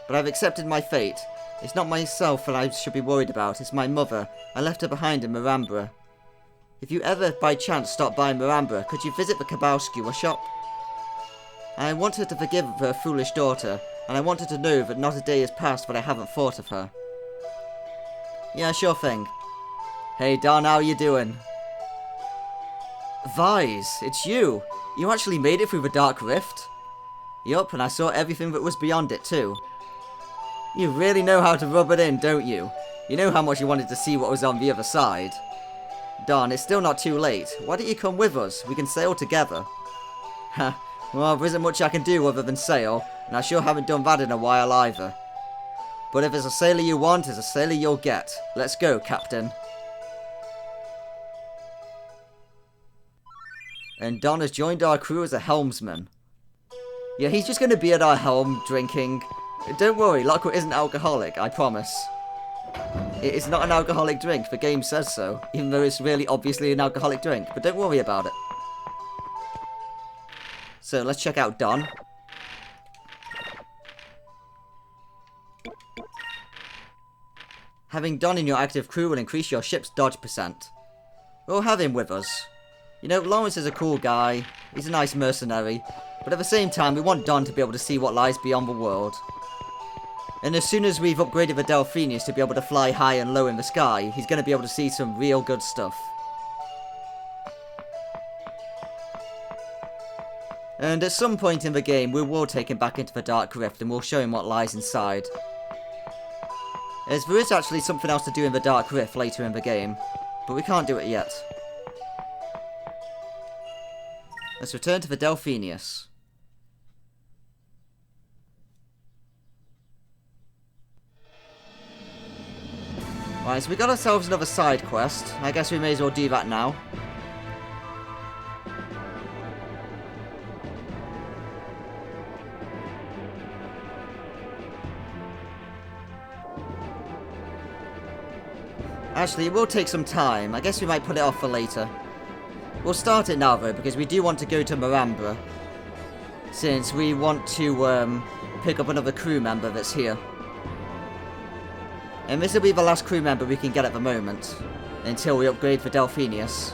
But I've accepted my fate. It's not myself that I should be worried about, it's my mother. I left her behind in Marambra. If you ever by chance stop by Marambra, could you visit the Cabal skewer shop? I want her to forgive her foolish daughter, and I want her to know that not a day has passed that I haven't thought of her. Yeah, sure thing. Hey Don, how you doing? Vise, it's you! You actually made it through the Dark Rift? Yup, and I saw everything that was beyond it too. You really know how to rub it in, don't you? You know how much you wanted to see what was on the other side. Don, it's still not too late. Why don't you come with us? We can sail together. Ha, well, there isn't much I can do other than sail, and I sure haven't done that in a while either. But if it's a sailor you want, it's a sailor you'll get. Let's go, Captain. And Don has joined our crew as a helmsman. Yeah, he's just going to be at our helm, drinking. Don't worry, Lockwood isn't alcoholic, I promise. It is not an alcoholic drink, the game says so, even though it's really obviously an alcoholic drink, but don't worry about it. So, let's check out Don. Having Don in your active crew will increase your ship's dodge percent. We'll have him with us. You know, Lawrence is a cool guy, he's a nice mercenary, but at the same time we want Don to be able to see what lies beyond the world. And as soon as we've upgraded the Delphinus to be able to fly high and low in the sky, he's going to be able to see some real good stuff. And at some point in the game, we will take him back into the Dark Rift and we'll show him what lies inside. As there is actually something else to do in the Dark Rift later in the game, but we can't do it yet. Let's return to the Delphinus. Right, so we got ourselves another side quest. I guess we may as well do that now. Actually, it will take some time. I guess we might put it off for later. We'll start it now, though, because we do want to go to Marambra. Since we want to pick up another crew member that's here. And this will be the last crew member we can get at the moment. until we upgrade for Delphinus.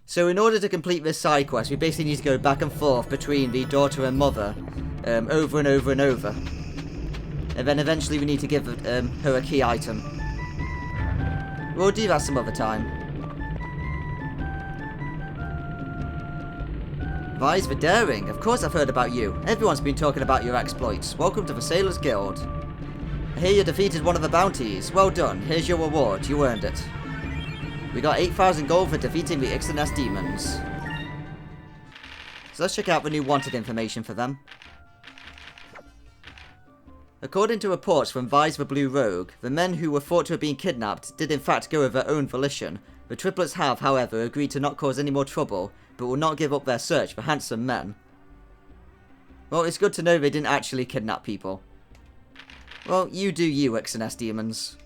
So in order to complete this side quest, we basically need to go back and forth between the daughter and mother, over and over and over. And then eventually we need to give her a key item. We'll do that some other time. Rise for daring. Of course I've heard about you. Everyone's been talking about your exploits. Welcome to the Sailors Guild. I hear you defeated one of the bounties. Well done. Here's your reward. You earned it. We got 8,000 gold for defeating the Ixa'ness demons. So let's check out the new wanted information for them. According to reports from Vise the Blue Rogue, the men who were thought to have been kidnapped did in fact go of their own volition. The triplets have, however, agreed to not cause any more trouble, but will not give up their search for handsome men. Well, it's good to know they didn't actually kidnap people. Well, you do you, Ixa'ness demons.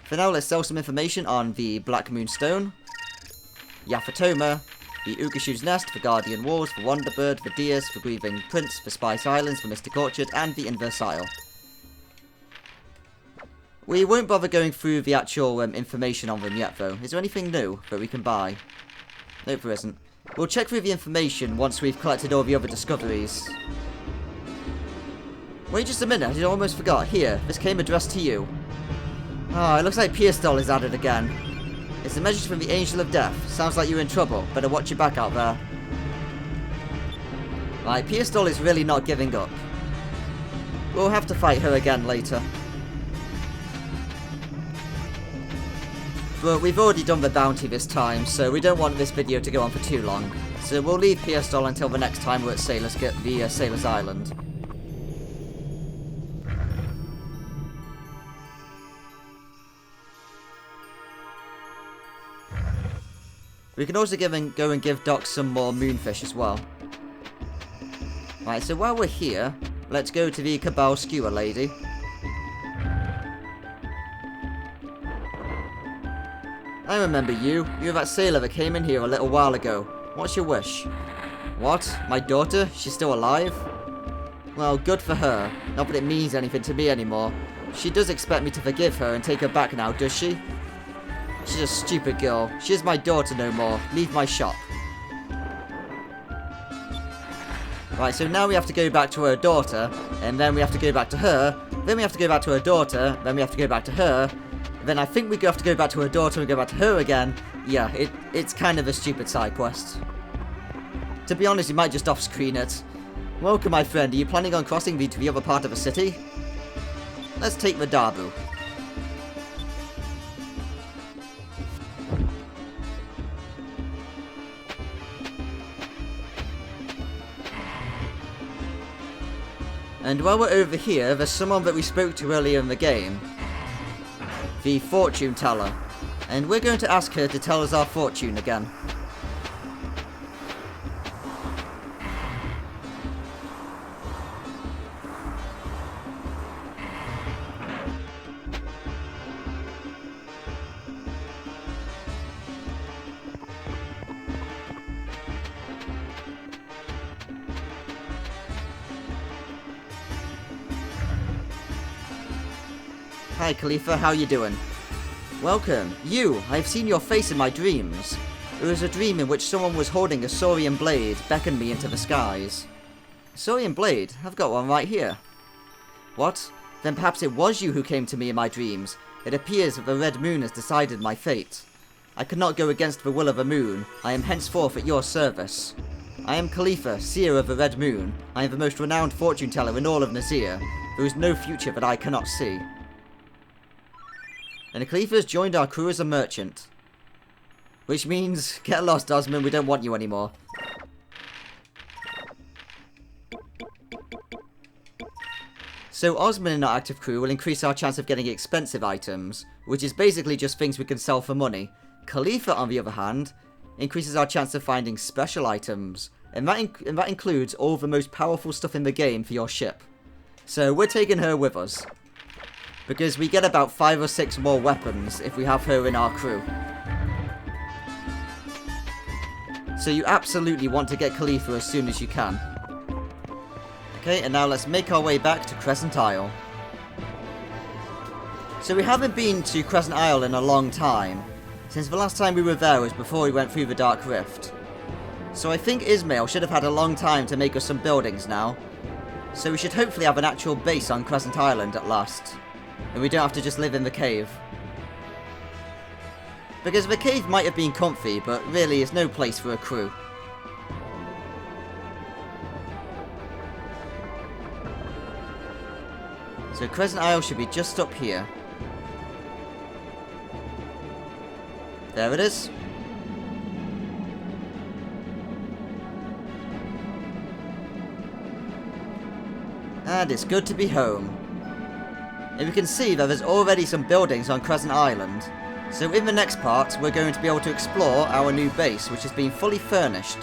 For now, let's sell some information on the Black Moon Stone, Yafutoma, the Ugashu's Nest for Guardian Walls, for Wonderbird, for Dias, for Grieving Prince, for Spice Islands, for Mystic Orchard, and the Inverse Isle. We won't bother going through the actual information on them yet, though. Is there anything new that we can buy? Nope, there isn't. We'll check through the information once we've collected all the other discoveries. Wait just a minute, I almost forgot. Here, this came addressed to you. Ah, it looks like Pierstol is at it again. It's a message from the Angel of Death. Sounds like you're in trouble. Better watch your back out there. Right, Pierstol is really not giving up. We'll have to fight her again later. But we've already done the bounty this time, so we don't want this video to go on for too long. So we'll leave Pierstol until the next time we're at Sailor's Island. We can also go and give Doc some more moonfish as well. Right, so while we're here, let's go to the Cabal Skewer Lady. I remember you. You're that sailor that came in here a little while ago. What's your wish? What? My daughter? She's still alive? Well, good for her. Not that it means anything to me anymore. She does expect me to forgive her and take her back now, does she? She's a stupid girl. She is my daughter no more. Leave my shop. Right, so now we have to go back to her daughter, and then we have to go back to her, then we have to go back to her daughter, then we have to go back to her, then I think we have to go back to her daughter and go back to her again. Yeah, it's kind of a stupid side quest. To be honest, you might just off-screen it. Welcome, my friend. Are you planning on crossing to the other part of the city? Let's take the Dabu. And while we're over here, there's someone that we spoke to earlier in the game. The fortune teller. And we're going to ask her to tell us our fortune again. Hi Khalifa, how you doing? Welcome. You! I've seen your face in my dreams. It was a dream in which someone was holding a Saurian blade beckoned me into the skies. Saurian blade? I've got one right here. What? Then perhaps it was you who came to me in my dreams. It appears that the red moon has decided my fate. I could not go against the will of the moon. I am henceforth at your service. I am Khalifa, seer of the red moon. I am the most renowned fortune teller in all of Nazir. There is no future that I cannot see. And Khalifa has joined our crew as a merchant. Which means, get lost, Osman, we don't want you anymore. So Osman in our active crew will increase our chance of getting expensive items, which is basically just things we can sell for money. Khalifa, on the other hand, increases our chance of finding special items, and that includes all the most powerful stuff in the game for your ship. So we're taking her with us. Because we get about 5 or 6 more weapons if we have her in our crew. So you absolutely want to get Khalifa as soon as you can. Okay, and now let's make our way back to Crescent Isle. So we haven't been to Crescent Isle in a long time, since the last time we were there was before we went through the Dark Rift. So I think Ismail should have had a long time to make us some buildings now. So we should hopefully have an actual base on Crescent Island at last. And we don't have to just live in the cave. Because the cave might have been comfy, but really is no place for a crew. So Crescent Isle should be just up here. There it is. And it's good to be home. And we can see that there's already some buildings on Crescent Island. So in the next part, we're going to be able to explore our new base, which has been fully furnished.